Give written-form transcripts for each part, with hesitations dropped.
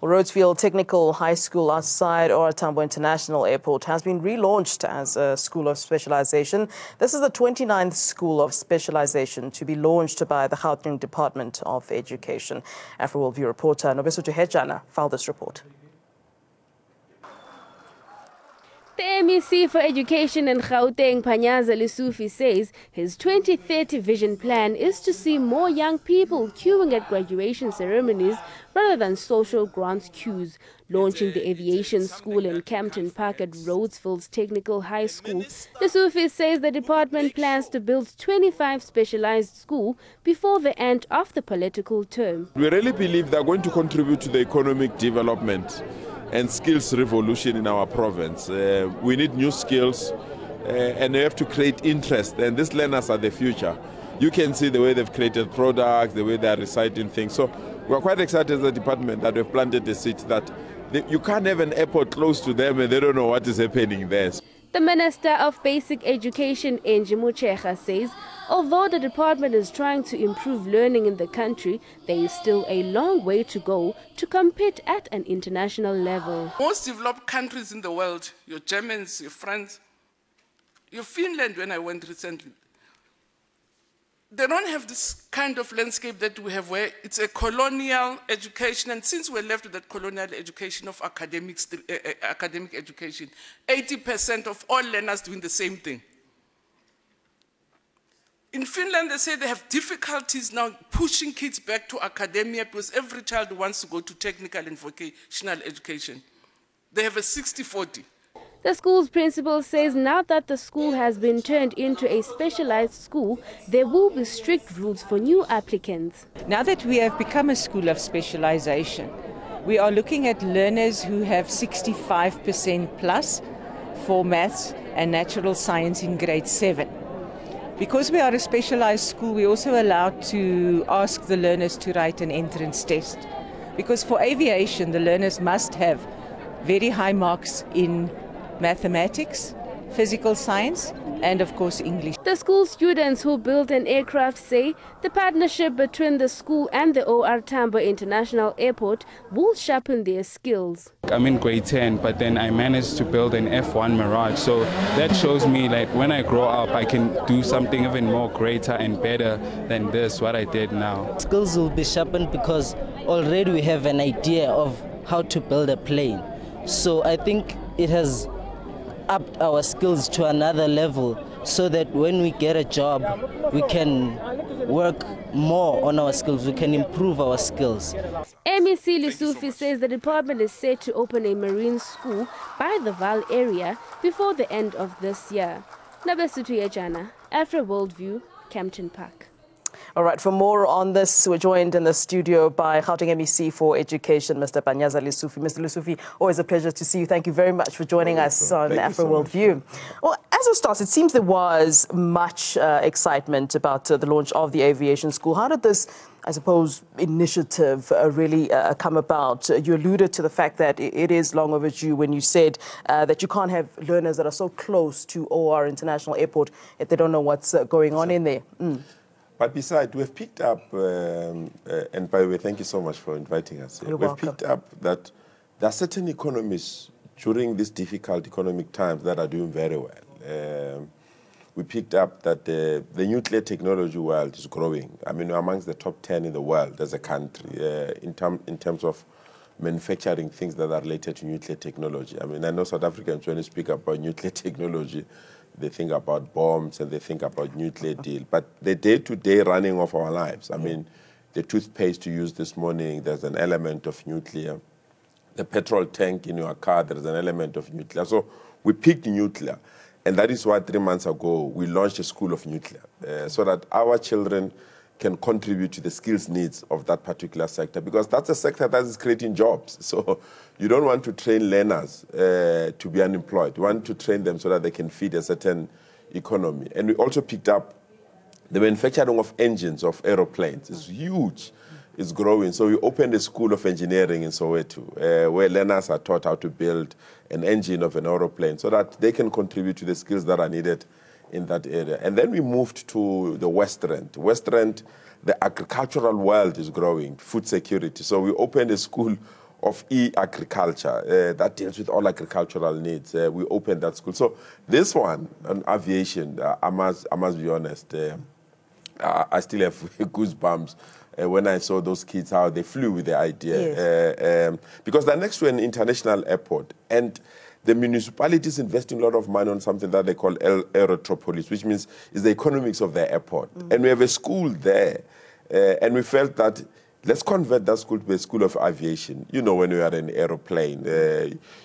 Rhodesfield Technical High School outside OR Tambo International Airport has been relaunched as a school of specialization. This is the 29th school of specialization to be launched by the Gauteng Department of Education. AfroWorld View reporter Nobesutu Hejana filed this report. The MEC for Education in Gauteng, Lesufi, says his 2030 vision plan is to see more young people queuing at graduation ceremonies rather than social grants queues. Launching the aviation school in Campton Park at Rhodesfield Technical High School, Lesufi says the department plans to build 25 specialized schools before the end of the political term. We really believe they are going to contribute to the economic development and skills revolution in our province. We need new skills and we have to create interest, and these learners are the future. You can see the way they've created products, the way they are reciting things. So we're quite excited as a department that we've planted the seed that you can't have an airport close to them and they don't know what is happening there. The Minister of Basic Education, Angie Muchecha, says although the department is trying to improve learning in the country, there is still a long way to go to compete at an international level. Most developed countries in the world, your Germans, your France, your Finland, when I went recently, they don't have this kind of landscape that we have where it's a colonial education, and since we're left with that colonial education of academic education, 80% of all learners doing the same thing. In Finland, they say they have difficulties now pushing kids back to academia because every child wants to go to technical and vocational education. They have a 60-40. The school's principal says now that the school has been turned into a specialized school, there will be strict rules for new applicants. Now that we have become a school of specialization, we are looking at learners who have 65% plus for maths and natural science in grade 7. Because we are a specialized school, we're also allowed to ask the learners to write an entrance test. Because for aviation, the learners must have very high marks in mathematics, physical science, and of course English. The school students who built an aircraft say the partnership between the school and the OR Tambo International Airport will sharpen their skills. I'm in grade 10, but then I managed to build an F1 Mirage, so that shows me like when I grow up I can do something even more greater and better than this, what I did now. Skills will be sharpened because already we have an idea of how to build a plane. So I think it has upped our skills to another level so that when we get a job, we can work more on our skills, we can improve our skills. MEC Lesufi says the department is set to open a marine school by the Val area before the end of this year. Nobesutu Hejana, AfroWorld View, Campton Park. All right, for more on this, we're joined in the studio by Gauteng MEC for Education, Mr. Lesufi. Mr. Lesufi, always a pleasure to see you. Thank you very much for joining us on AfroWorld View. Well, as a start, it seems there was much excitement about the launch of the aviation school. How did this, I suppose, initiative really come about? You alluded to the fact that it is long overdue when you said that you can't have learners that are so close to OR International Airport if they don't know what's going on in there. But besides, we've picked up, and by the way, thank you so much for inviting us here. We've picked up that there are certain economies during these difficult economic times that are doing very well. We picked up that the nuclear technology world is growing. I mean, we're amongst the top 10 in the world as a country in terms of manufacturing things that are related to nuclear technology. I mean, I know South Africans, when they speak about nuclear technology, they think about bombs and they think about nuclear deal. But the day-to-day running of our lives, I mean, the toothpaste you used this morning, there's an element of nuclear. The petrol tank in your car, there's an element of nuclear. So we picked nuclear. And that is why 3 months ago, we launched a school of nuclear so that our children can contribute to the skills needs of that particular sector, because that's a sector that is creating jobs. So you don't want to train learners to be unemployed. You want to train them so that they can feed a certain economy. And we also picked up the manufacturing of engines of aeroplanes. It's huge. It's growing. So we opened a school of engineering in Soweto where learners are taught how to build an engine of an aeroplane so that they can contribute to the skills that are needed in that area. And then we moved to the West Rand. West Rand, the agricultural world is growing, food security. So we opened a school of e-agriculture that deals with all agricultural needs. We opened that school. So this one on aviation, I must be honest, I still have goosebumps when I saw those kids, how they flew with the idea. Yes. Because they're next to an international airport, and the municipality is investing a lot of money on something that they call aerotropolis, which means is the economics of the airport. And we have a school there, and we felt that let's convert that school to a school of aviation. You know, when you are in an aeroplane,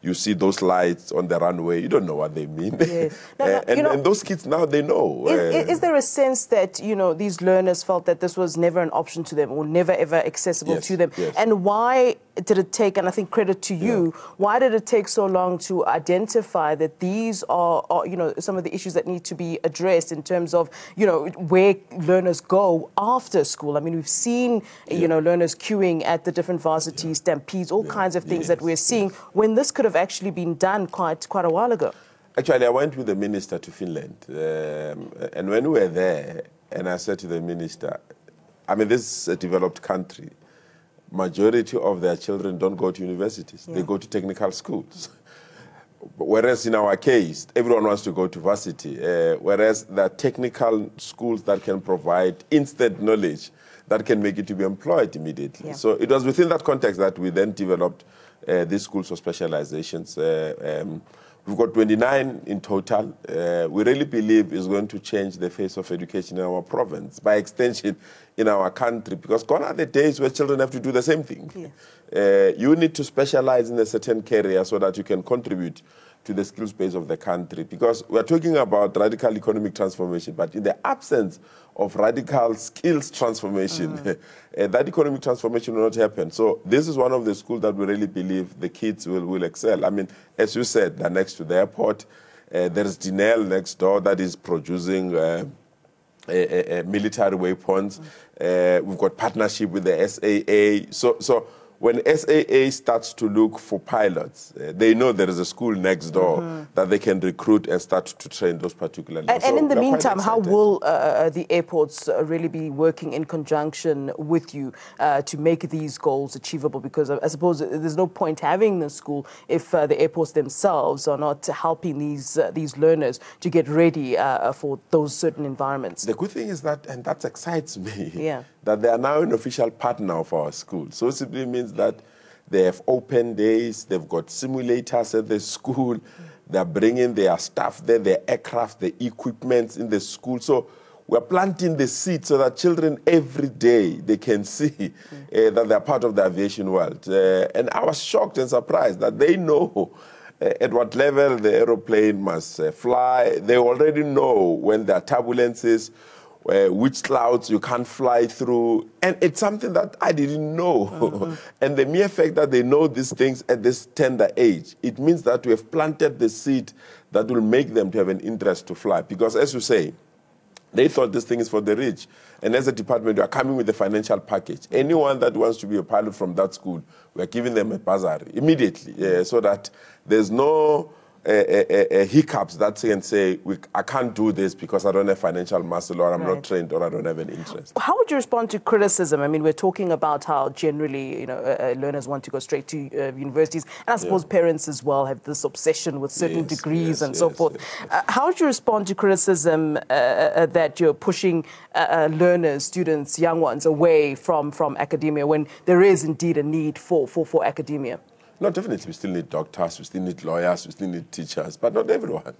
you see those lights on the runway, you don't know what they mean. Yes. And those kids now, they know. Is there a sense that, these learners felt that this was never an option to them or never ever accessible to them? Yes. And why did it take, and I think credit to you, why did it take so long to identify that these are some of the issues that need to be addressed in terms of, where learners go after school? I mean, we've seen, learners queuing at the different varsity stampedes, all kinds of things that we're seeing, when this could have actually been done quite a while ago. Actually, I went with the minister to Finland, and when we were there, and I said to the minister, I mean, this is a developed country. Majority of their children don't go to universities. They go to technical schools. Whereas in our case, everyone wants to go to varsity, whereas there are technical schools that can provide instant knowledge that can make it to be employed immediately. So it was within that context that we then developed these schools for specializations. We've got 29 in total. We really believe is going to change the face of education in our province, by extension in our country, because gone are the days where children have to do the same thing. You need to specialize in a certain career so that you can contribute to the skills base of the country, because we're talking about radical economic transformation, but in the absence of radical skills transformation, that economic transformation will not happen. So this is one of the schools that we really believe the kids will excel. I mean, as you said, they're next to the airport. There's Dinel next door that is producing military weapons. We've got partnership with the SAA. So when SAA starts to look for pilots, they know there is a school next door that they can recruit and start to train those particular leaders. And in the meantime, how will the airports really be working in conjunction with you to make these goals achievable? Because I suppose there's no point having the school if the airports themselves are not helping these learners to get ready for those certain environments. The good thing is that, and that excites me, that they are now an official partner of our school. So it simply means that they have open days, they've got simulators at the school, they're bringing their staff there, their aircraft, the equipment in the school. So we're planting the seed so that children every day, they can see that they're part of the aviation world. And I was shocked and surprised that they know at what level the aeroplane must fly. They already know when there are turbulences, which clouds you can't fly through. And it's something that I didn't know. And the mere fact that they know these things at this tender age, it means that we have planted the seed that will make them to have an interest to fly. Because as you say, they thought this thing is for the rich. And as a department, we are coming with a financial package. Anyone that wants to be a pilot from that school, we are giving them a bursary immediately, so that there's no hiccups that can say, I can't do this because I don't have financial muscle, or I'm not trained, or I don't have an interest. How would you respond to criticism? I mean, we're talking about how generally, learners want to go straight to universities, and I suppose parents as well have this obsession with certain degrees and so forth. How would you respond to criticism that you're pushing learners, students, young ones away from academia when there is indeed a need for academia? No, definitely. We still need doctors, we still need lawyers, we still need teachers, but not everyone.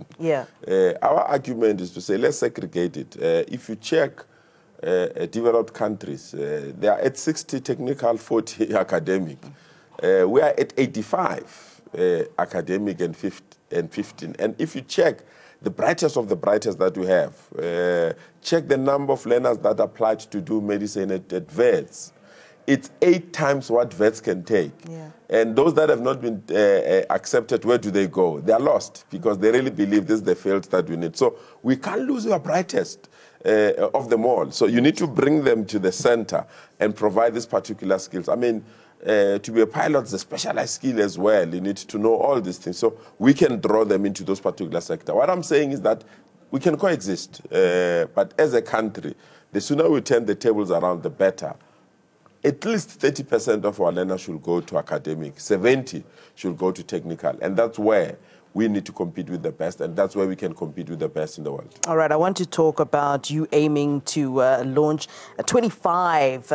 Our argument is to say, let's segregate it. If you check developed countries, they are at 60 technical, 40 academic. We are at 85 academic and 15. And if you check the brightest of the brightest that we have, check the number of learners that applied to do medicine at VETS. It's 8 times what vets can take. And those that have not been accepted, where do they go? They are lost because they really believe this is the field that we need. So we can't lose our brightest of them all. So you need to bring them to the center and provide these particular skills. I mean, to be a pilot is a specialized skill as well. You need to know all these things. So we can draw them into those particular sectors. What I'm saying is that we can coexist. But as a country, the sooner we turn the tables around, the better. at least 30% of our learners should go to academic, 70 should go to technical, and that's where we need to compete with the best, and that's where we can compete with the best in the world. All right, I want to talk about you aiming to launch 25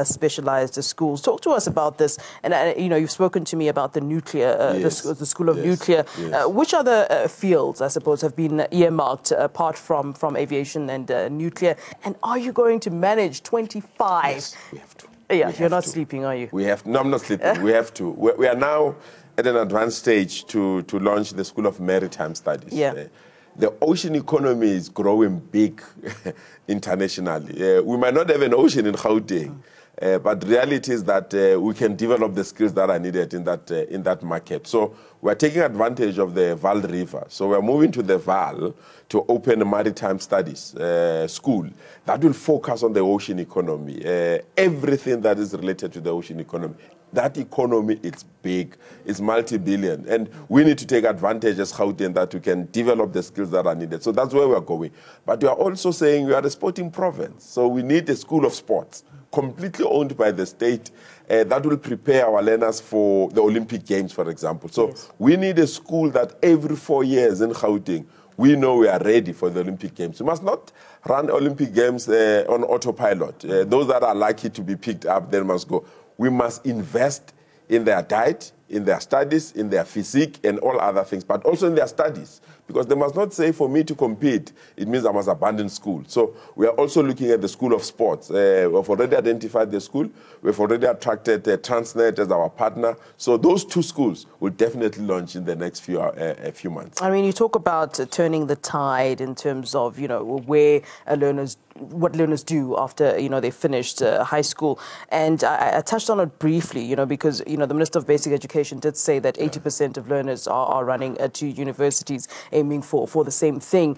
specialized schools. Talk to us about this. And, you've spoken to me about the nuclear, Yes. the School of Nuclear. Yes. Which other fields, I suppose, have been earmarked apart from aviation and nuclear? And are you going to manage 25? Yes, we have to. Yeah, you're not sleeping, are you? We have. No, I'm not sleeping. We have to. We are now at an advanced stage to launch the School of Maritime Studies. Yeah. The ocean economy is growing big internationally. We might not have an ocean in Gauteng, but the reality is that we can develop the skills that are needed in that market. So we're taking advantage of the Vaal River. So we're moving to the Vaal to open a maritime studies school that will focus on the ocean economy, everything that is related to the ocean economy. That economy is big, it's multi-billion, and we need to take advantage as Gauteng that we can develop the skills that are needed. So that's where we're going. But we are also saying we are a sporting province, so we need a school of sports, completely owned by the state, that will prepare our learners for the Olympic Games, for example. So we need a school that every 4 years in Gauteng, we know we are ready for the Olympic Games. We must not run Olympic Games on autopilot. Those that are lucky to be picked up, they must go. We must invest in their diet, in their studies, in their physique, and all other things, but also in their studies. Because they must not say, for me to compete, it means I must abandon school. So we are also looking at the School of Sports. We've already identified the school. We've already attracted Transnet as our partner. So those two schools will definitely launch in the next few months. I mean, you talk about turning the tide in terms of, where what learners do after, they finished high school. And I touched on it briefly, because, the Minister of Basic Education did say that 80% of learners are running to universities aiming for the same thing.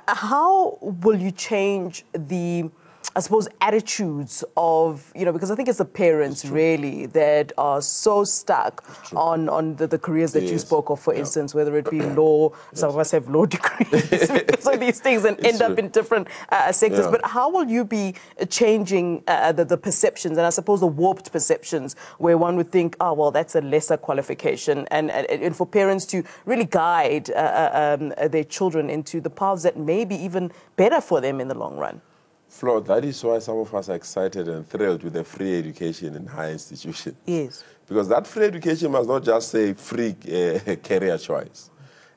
How will you change the, I suppose, attitudes of, because I think it's the parents really that are so stuck on the careers that you spoke of, for instance, whether it be law, some of us have law degrees, because of these things and end up in different sectors. Yeah. But how will you be changing the perceptions, and I suppose the warped perceptions, where one would think, oh, well, that's a lesser qualification, and for parents to really guide their children into the paths that may be even better for them in the long run? Flo, that is why some of us are excited and thrilled with the free education in higher institutions. Yes. Because that free education must not just say free career choice.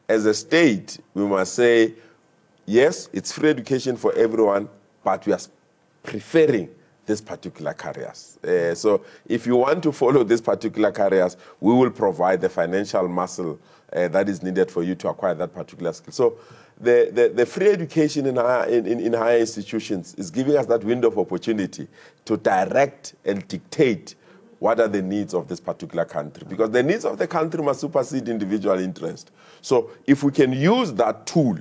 As a state, we must say, yes, it's free education for everyone, but we are preferring these particular careers. So if you want to follow these particular careers, we will provide the financial muscle that is needed for you to acquire that particular skill. So the free education in higher institutions is giving us that window of opportunity to direct and dictate what are the needs of this particular country. Because the needs of the country must supersede individual interest. So if we can use that tool,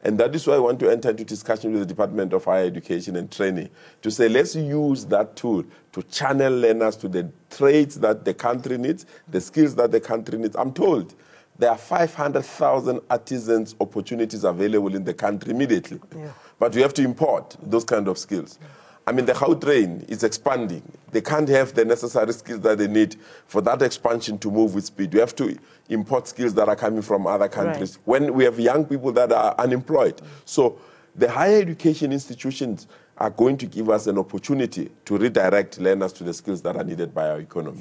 and that is why I want to enter into discussion with the Department of Higher Education and Training to say, let's use that tool to channel learners to the trades that the country needs, the skills that the country needs. I'm told there are 500,000 artisans opportunities available in the country immediately. Yeah. But we have to import those kind of skills. I mean, the Gautrain is expanding. They can't have the necessary skills that they need for that expansion to move with speed. We have to import skills that are coming from other countries when we have young people that are unemployed. So the higher education institutions are going to give us an opportunity to redirect learners to the skills that are needed by our economy.